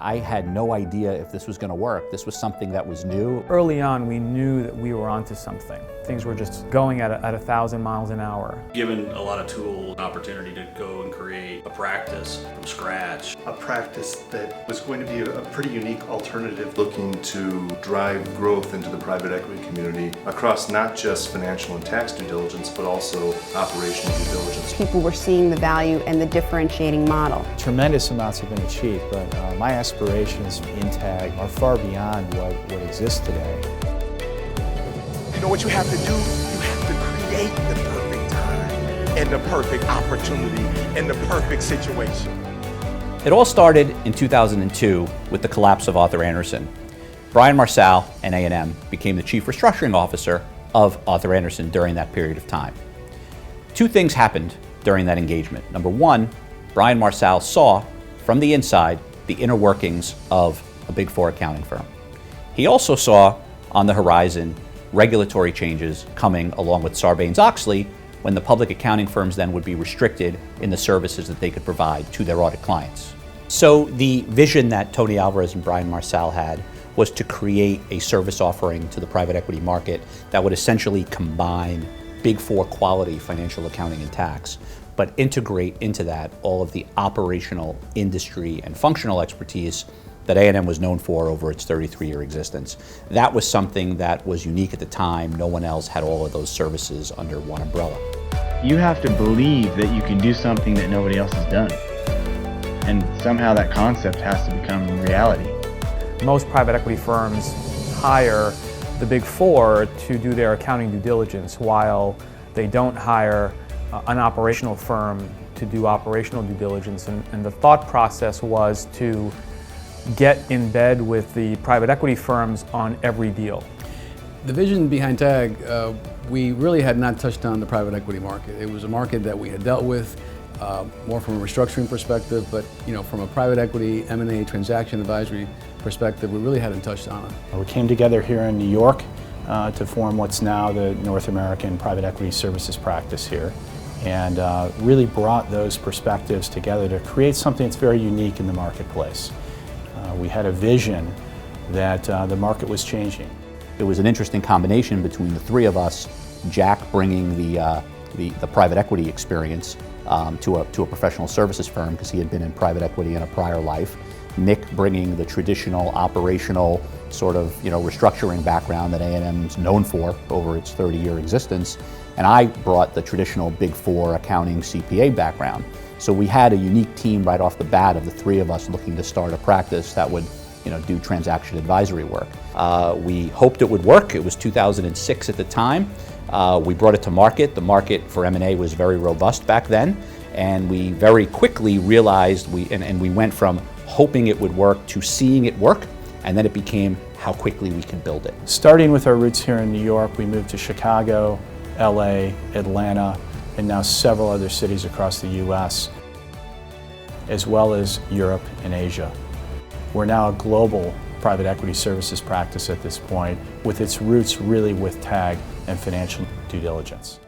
I had no idea if this was going to work. This was something that was new. Early on, we knew that we were onto something. Things were just going at 1,000 miles an hour. Given a lot of tools, opportunity to go and create a practice from scratch. A practice that was going to be a pretty unique alternative. Looking to drive growth into the private equity community across not just financial and tax due diligence, but also operational due diligence. People were seeing the value and the differentiating model. Tremendous amounts have been achieved, but my aspirations in TAG are far beyond what exists today. You know what you have to do? You have to create the perfect time and the perfect opportunity and the perfect situation. It all started in 2002 with the collapse of Arthur Andersen. Brian Marsal and A&M became the chief restructuring officer of Arthur Andersen during that period of time. Two things happened during that engagement. Number one, Brian Marsal saw from the inside the inner workings of a Big Four accounting firm. He also saw on the horizon regulatory changes coming along with Sarbanes-Oxley, when the public accounting firms then would be restricted in the services that they could provide to their audit clients. So the vision that Tony Alvarez and Brian Marsal had was to create a service offering to the private equity market that would essentially combine Big Four quality financial accounting and tax, but integrate into that all of the operational, industry, and functional expertise that A&M was known for over its 33-year existence. That was something that was unique at the time. No one else had all of those services under one umbrella. You have to believe that you can do something that nobody else has done. And somehow that concept has to become reality. Most private equity firms hire the Big Four to do their accounting due diligence, while they don't hire an operational firm to do operational due diligence. And the thought process was to get in bed with the private equity firms on every deal. The vision behind TAG, we really had not touched on the private equity market. It was a market that we had dealt with more from a restructuring perspective, but from a private equity, M&A, transaction advisory perspective, we really hadn't touched on it. We came together here in New York to form what's now the North American Private Equity Services practice here, and really brought those perspectives together to create something that's very unique in the marketplace. We had a vision that the market was changing. It was an interesting combination between the three of us, Jack bringing the private equity experience to a professional services firm because he had been in private equity in a prior life, Nick bringing the traditional operational sort of restructuring background that A&M's known for over its 30-year existence, and I brought the traditional Big Four accounting CPA background. So we had a unique team right off the bat of the three of us looking to start a practice that would do transaction advisory work. We hoped it would work. It was 2006 at the time. We brought it to market. The market for M&A was very robust back then, and we very quickly realized we went from hoping it would work to seeing it work, and then it became how quickly we could build it. Starting with our roots here in New York, we moved to Chicago, LA, Atlanta, and now several other cities across the US, as well as Europe and Asia. We're now a global private equity services practice at this point, with its roots really with TAG and financial due diligence.